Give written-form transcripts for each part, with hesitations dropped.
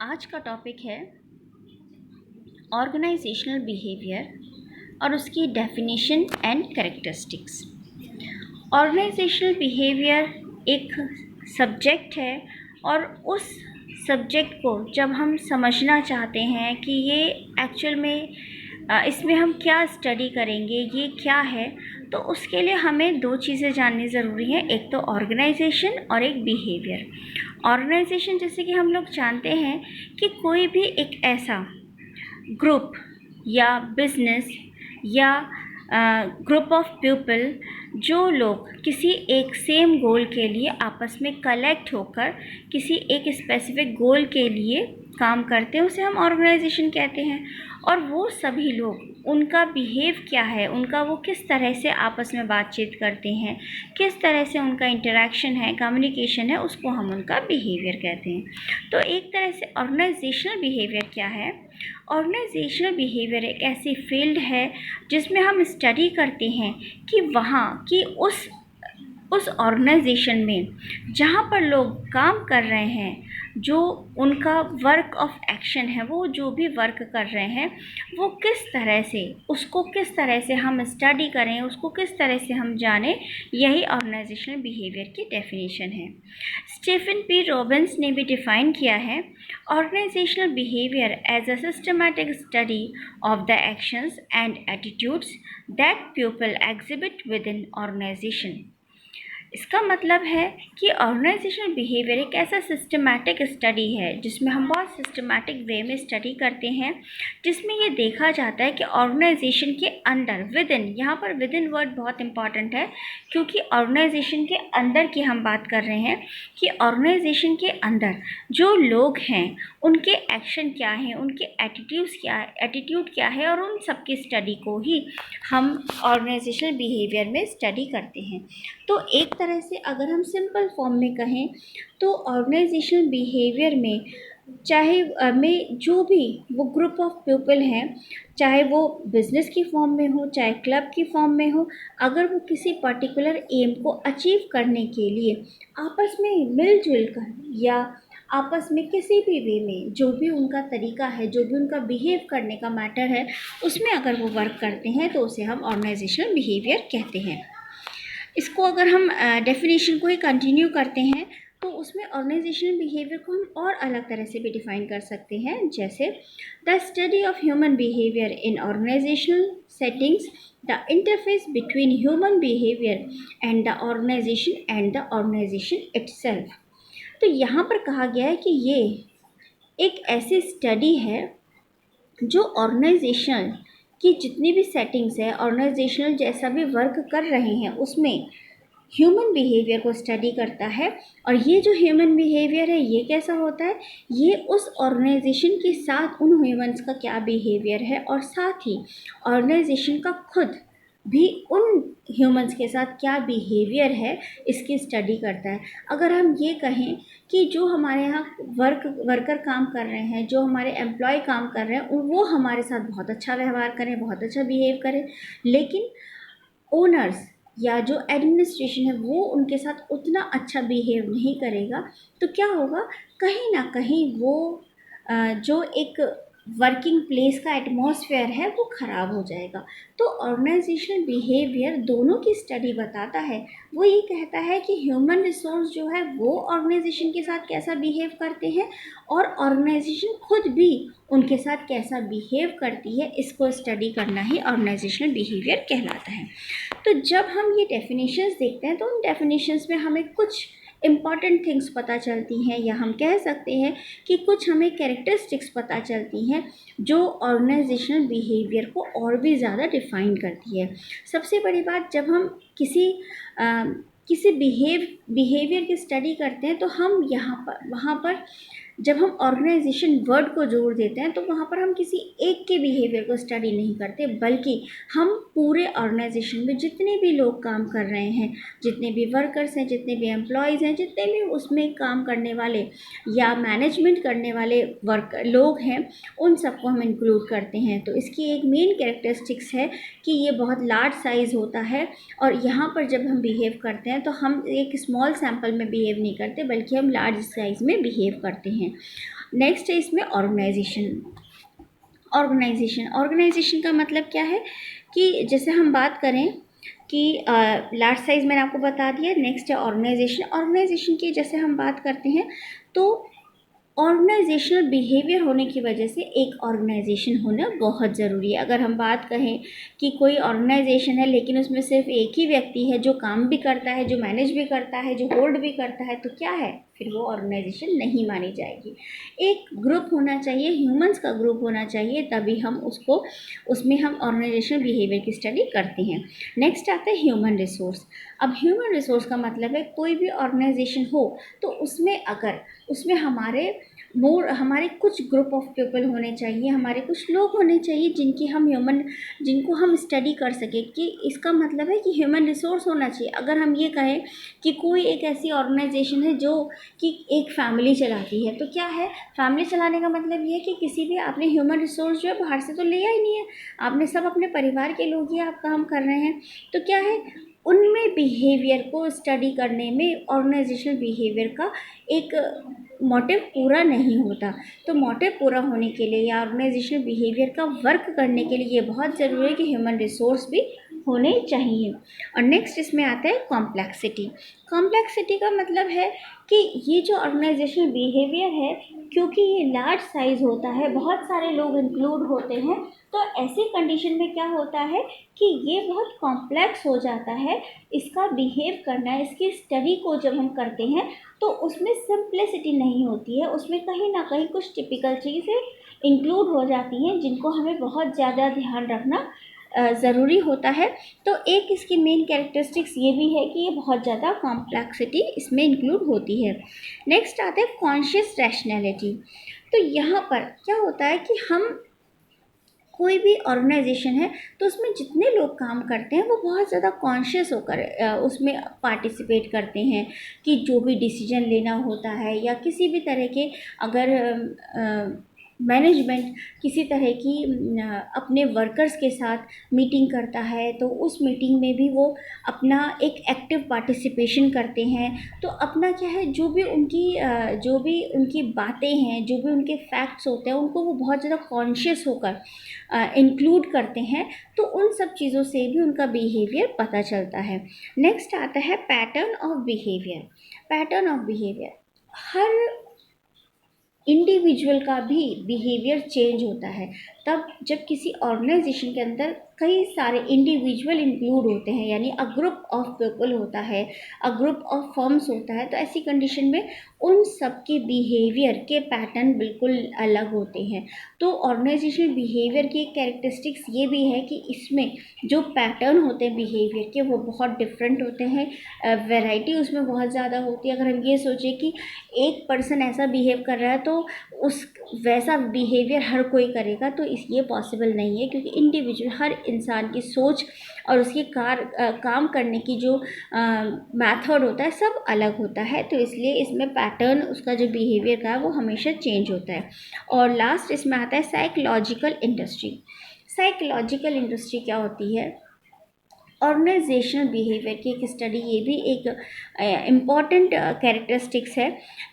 आज का टॉपिक है ऑर्गेनाइजेशनल बिहेवियर और उसकी definition and characteristics. Organizational behaviour एक सब्जेक्ट है और उस सब्जेक्ट को जब हम समझना चाहते हैं कि ये एक्चुअल में इसमें हम क्या स्टडी करेंगे, ये क्या है, तो उसके लिए हमें दो चीज़ें जाननी ज़रूरी हैं। एक तो ऑर्गेनाइजेशन और एक बिहेवियर। ऑर्गेनाइजेशन जैसे कि हम लोग जानते हैं कि कोई भी एक ऐसा ग्रुप या बिजनेस या ग्रुप ऑफ पीपल जो लोग किसी एक सेम गोल के लिए आपस में कलेक्ट होकर किसी एक स्पेसिफिक गोल के लिए काम करते हैं, उसे हम ऑर्गेनाइजेशन कहते हैं। और वो सभी लोग, उनका बिहेव क्या है, उनका वो किस तरह से आपस में बातचीत करते हैं, किस तरह से उनका इंटरेक्शन है, कम्युनिकेशन है, उसको हम उनका बिहेवियर कहते हैं। तो एक तरह से ऑर्गेनाइजेशनल बिहेवियर क्या है? ऑर्गेनाइजेशनल बिहेवियर एक ऐसी फील्ड है जिसमें हम स्टडी करते हैं कि वहाँ की उस ऑर्गेनाइजेशन में जहाँ पर लोग काम कर रहे हैं, जो उनका वर्क ऑफ एक्शन है, वो जो भी वर्क कर रहे हैं, वो किस तरह से, उसको किस तरह से हम स्टडी करें, उसको किस तरह से हम जानें, यही ऑर्गेनाइजेशनल बिहेवियर की डेफिनेशन है। स्टीफन पी रॉबिन्स ने भी डिफ़ाइन किया है organizational behaviour as a systematic study of the actions and attitudes that people exhibit within organization. इसका मतलब है कि ऑर्गेनाइजेशनल बिहेवियर एक ऐसा सिस्टमैटिक स्टडी है जिसमें हम बहुत सिस्टमैटिक वे में स्टडी करते हैं, जिसमें ये देखा जाता है कि ऑर्गेनाइजेशन के अंदर, विद इन, यहाँ पर विद इन वर्ड बहुत इंपॉर्टेंट है क्योंकि ऑर्गेनाइजेशन के अंदर की हम बात कर रहे हैं कि ऑर्गेनाइजेशन के अंदर जो लोग हैं उनके एक्शन क्या हैं, उनके एटीट्यूड क्या है, और उन सब की स्टडी को ही हम ऑर्गेनाइजेशनल बिहेवियर में स्टडी करते हैं। तो एक तरह से अगर हम सिंपल फॉर्म में कहें तो ऑर्गेनाइजेशनल बिहेवियर में चाहे में जो भी वो ग्रुप ऑफ पीपल हैं, चाहे वो बिज़नेस की फॉर्म में हो, चाहे क्लब की फॉर्म में हो, अगर वो किसी पर्टिकुलर एम को अचीव करने के लिए आपस में मिलजुल कर या आपस में किसी भी वे में जो भी उनका तरीका है, जो भी उनका बिहेव करने का मैटर है, उसमें अगर वो वर्क करते हैं तो उसे हम ऑर्गेनाइजेशनल बिहेवियर कहते हैं। इसको अगर हम डेफिनेशन को ही कंटिन्यू करते हैं तो उसमें ऑर्गेनाइजेशनल बिहेवियर को हम और अलग तरह से भी डिफाइन कर सकते हैं, जैसे the study of human behaviour in organizational settings, the interface between human behaviour and the organization itself. तो यहाँ पर कहा गया है कि ये एक ऐसी स्टडी है जो ऑर्गेनाइजेशन की जितनी भी सेटिंग्स है, ऑर्गेनाइजेशनल जैसा भी वर्क कर रहे हैं, उसमें ह्यूमन बिहेवियर को स्टडी करता है। और ये जो ह्यूमन बिहेवियर है ये कैसा होता है, ये उस ऑर्गेनाइजेशन के साथ उन ह्यूमंस का क्या बिहेवियर है, और साथ ही ऑर्गेनाइजेशन का खुद भी उन ह्यूमंस के साथ क्या बिहेवियर है, इसकी स्टडी करता है। अगर हम ये कहें कि जो हमारे यहाँ वर्कर काम कर रहे हैं, जो हमारे एम्प्लॉय काम कर रहे हैं, वो हमारे साथ बहुत अच्छा व्यवहार करें, बहुत अच्छा बिहेव करें, लेकिन ओनर्स या जो एडमिनिस्ट्रेशन है वो उनके साथ उतना अच्छा बिहेव नहीं करेगा, तो क्या होगा, कहीं ना कहीं वो जो एक वर्किंग प्लेस का एटमॉस्फेयर है वो ख़राब हो जाएगा। तो ऑर्गेनाइजेशनल बिहेवियर दोनों की स्टडी बताता है। वो ये कहता है कि ह्यूमन रिसोर्स जो है वो ऑर्गेनाइजेशन के साथ कैसा बिहेव करते हैं, और ऑर्गेनाइजेशन खुद भी उनके साथ कैसा बिहेव करती है, इसको स्टडी करना ही ऑर्गेनाइजेशनल बिहेवियर कहलाता है। तो जब हम ये डेफिनेशंस देखते हैं तो उन डेफिनेशंस में हमें कुछ इम्पॉर्टेंट थिंग्स पता चलती हैं, या हम कह सकते हैं कि कुछ हमें कैरेक्टरिस्टिक्स पता चलती हैं जो ऑर्गेनाइजेशनल बिहेवियर को और भी ज़्यादा डिफ़ाइन करती है। सबसे बड़ी बात, जब हम किसी बिहेवियर की स्टडी करते हैं तो हम वहाँ पर जब हम ऑर्गेनाइजेशन वर्ड को जोड़ देते हैं तो वहाँ पर हम किसी एक के बिहेवियर को स्टडी नहीं करते, बल्कि हम पूरे ऑर्गेनाइजेशन में जितने भी लोग काम कर रहे हैं, जितने भी वर्कर्स हैं, जितने भी एम्प्लॉयज़ हैं, जितने भी उसमें काम करने वाले या मैनेजमेंट करने वाले लोग हैं, उन सबको हम इंक्लूड करते हैं। तो इसकी एक मेन कैरेक्टरिस्टिक्स है कि ये बहुत लार्ज साइज़ होता है, और यहाँ पर जब हम बिहेव करते हैं तो हम एक स्मॉल सैम्पल में बिहेव नहीं करते, बल्कि हम लार्ज साइज़ में बिहेव करते हैं। हैं। नेक्स्ट है इसमें ऑर्गेनाइजेशन। ऑर्गेनाइजेशन का मतलब क्या है कि जैसे हम बात करें कि लार्ज साइज मैंने आपको बता दिया। नेक्स्ट है ऑर्गेनाइजेशन की जैसे हम बात करते हैं तो ऑर्गेनाइजेशनल बिहेवियर होने की वजह से एक ऑर्गेनाइजेशन होना बहुत ज़रूरी है। अगर हम बात कहें कि कोई ऑर्गेनाइजेशन है लेकिन उसमें सिर्फ एक ही व्यक्ति है जो काम भी करता है, जो मैनेज भी करता है, जो होल्ड भी करता है, तो क्या है, फिर वो ऑर्गेनाइजेशन नहीं मानी जाएगी। एक ग्रुप होना चाहिए, ह्यूमंस का ग्रुप होना चाहिए, तभी हम उसमें हम ऑर्गेनाइजेशनल बिहेवियर की स्टडी करते हैं। नेक्स्ट आता है ह्यूमन रिसोर्स। अब ह्यूमन रिसोर्स का मतलब है कोई भी ऑर्गेनाइजेशन हो तो उसमें हमारे कुछ ग्रुप ऑफ पीपल होने चाहिए, हमारे कुछ लोग होने चाहिए जिनको हम स्टडी कर सकें। कि इसका मतलब है कि ह्यूमन रिसोर्स होना चाहिए। अगर हम ये कहें कि कोई एक ऐसी ऑर्गेनाइजेशन है जो कि एक फैमिली चलाती है, तो क्या है, फैमिली चलाने का मतलब ये है कि किसी भी आपने ह्यूमन रिसोर्स जो है बाहर से तो लिया ही नहीं है, आपने सब अपने परिवार के लोग ही आप काम कर रहे हैं। तो क्या है, उनमें बिहेवियर को स्टडी करने में ऑर्गेनाइजेशनल बिहेवियर का एक मोटिव पूरा नहीं होता। तो मोटिव पूरा होने के लिए या ऑर्गेनाइजेशनल बिहेवियर का वर्क करने के लिए ये बहुत ज़रूरी है कि ह्यूमन रिसोर्स भी होने चाहिए। और नेक्स्ट इसमें आता है कॉम्प्लेक्सिटी। कॉम्प्लेक्सिटी का मतलब है कि ये जो ऑर्गेनाइजेशनल बिहेवियर है, क्योंकि ये लार्ज साइज़ होता है, बहुत सारे लोग इंक्लूड होते हैं, तो ऐसी कंडीशन में क्या होता है कि ये बहुत कॉम्प्लेक्स हो जाता है। इसका बिहेव करना, इसकी स्टडी को जब हम करते हैं तो उसमें सिंप्लिसिटी नहीं होती है, उसमें कहीं ना कहीं कुछ टिपिकल चीज़ें इंक्लूड हो जाती हैं जिनको हमें बहुत ज़्यादा ध्यान रखना ज़रूरी होता है। तो एक इसकी मेन कैरेक्टरिस्टिक्स ये भी है कि ये बहुत ज़्यादा कॉम्प्लेक्सिटी इसमें इंक्लूड होती है। नेक्स्ट आता है कॉन्शियस रैशनैलिटी। तो यहाँ पर क्या होता है कि हम कोई भी ऑर्गेनाइजेशन है तो उसमें जितने लोग काम करते हैं वो बहुत ज़्यादा कॉन्शियस होकर उसमें पार्टिसिपेट करते हैं कि जो भी डिसीजन लेना होता है या किसी भी तरह के अगर मैनेजमेंट किसी तरह की अपने वर्कर्स के साथ मीटिंग करता है तो उस मीटिंग में भी वो अपना एक एक्टिव पार्टिसिपेशन करते हैं। तो अपना क्या है, जो भी उनकी बातें हैं, जो भी उनके फैक्ट्स होते हैं, उनको वो बहुत ज़्यादा कॉन्शियस होकर इंक्लूड करते हैं। तो उन सब चीज़ों से भी उनका बिहेवियर पता चलता है। नेक्स्ट आता है pattern of behaviour. Pattern of behaviour, her individual का भी बिहेवियर चेंज होता है तब जब किसी ऑर्गेनाइजेशन के अंदर कई सारे इंडिविजुअल इंक्लूड होते हैं, यानी अ ग्रुप ऑफ पीपल होता है, अ ग्रुप ऑफ फर्म्स होता है। तो ऐसी कंडीशन में उन सब के बिहेवियर के पैटर्न बिल्कुल अलग होते हैं। तो ऑर्गेनाइजेशनल बिहेवियर की एक कैरेक्टरिस्टिक्स ये भी है कि इसमें जो पैटर्न होते हैं बिहेवियर के वो बहुत डिफरेंट होते हैं, वैरायटी उसमें बहुत ज़्यादा होती है। अगर हम ये सोचें कि एक पर्सन ऐसा बिहेव कर रहा है तो उस वैसा बिहेवियर हर कोई करेगा, तो ये पॉसिबल नहीं है, क्योंकि इंडिविजुअल हर इंसान की सोच और उसके काम करने की जो मेथड होता है सब अलग होता है। तो इसलिए इसमें पैटर्न उसका जो बिहेवियर का है वो हमेशा चेंज होता है। और लास्ट इसमें आता है साइकोलॉजिकल इंडस्ट्री। साइकोलॉजिकल इंडस्ट्री क्या होती है, ऑर्गेनाइजेशनल बिहेवियर की एक स्टडी, ये भी एक इम्पॉर्टेंट कैरेक्टरिस्टिक्स है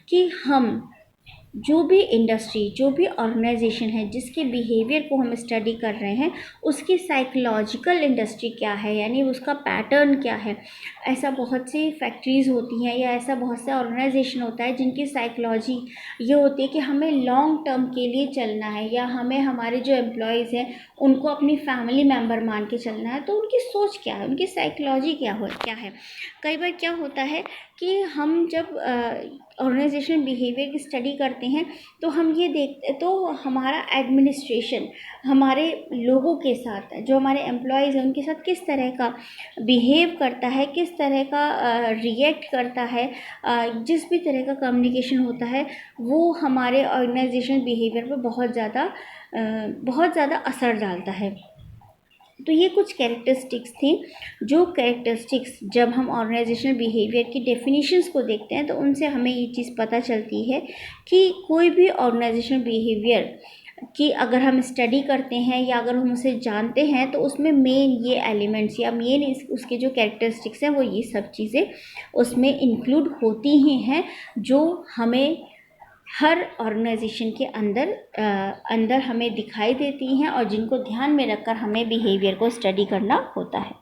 कि हम जो भी इंडस्ट्री, जो भी ऑर्गेनाइजेशन है जिसके बिहेवियर को हम स्टडी कर रहे हैं उसकी साइकोलॉजिकल इंडस्ट्री क्या है, यानी उसका पैटर्न क्या है। ऐसा बहुत सी फैक्ट्रीज़ होती हैं या ऐसा बहुत से ऑर्गेनाइजेशन होता है जिनकी साइकोलॉजी ये होती है कि हमें लॉन्ग टर्म के लिए चलना है या हमें हमारे जो एम्प्लॉयज़ हैं उनको अपनी फैमिली मेम्बर मान के चलना है। तो उनकी सोच क्या है, उनकी साइकोलॉजी क्या है। कई बार क्या होता है कि हम जब ऑर्गेनाइजेशन बिहेवियर की स्टडी करते हैं तो हम ये देखते तो हमारा एडमिनिस्ट्रेशन हमारे लोगों के साथ, जो हमारे एम्प्लॉयज़ हैं उनके साथ किस तरह का बिहेव करता है, किस तरह का रिएक्ट करता है, जिस भी तरह का कम्युनिकेशन होता है वो हमारे ऑर्गेनाइजेशन बिहेवियर पर बहुत ज़्यादा असर डालता है। तो ये कुछ कैरेक्टरिस्टिक्स थी, जो कैरेक्टरिस्टिक्स जब हम ऑर्गेनाइजेशनल बिहेवियर की डेफिनेशंस को देखते हैं तो उनसे हमें ये चीज़ पता चलती है कि कोई भी ऑर्गेनाइजेशनल बिहेवियर की अगर हम स्टडी करते हैं या अगर हम उसे जानते हैं तो उसमें मेन ये एलिमेंट्स या मेन उसके जो कैरेक्टरिस्टिक्स हैं वो ये सब चीज़ें उसमें इंक्लूड होती ही हैं, जो हमें हर ऑर्गेनाइजेशन के अंदर हमें दिखाई देती हैं और जिनको ध्यान में रखकर हमें बिहेवियर को स्टडी करना होता है।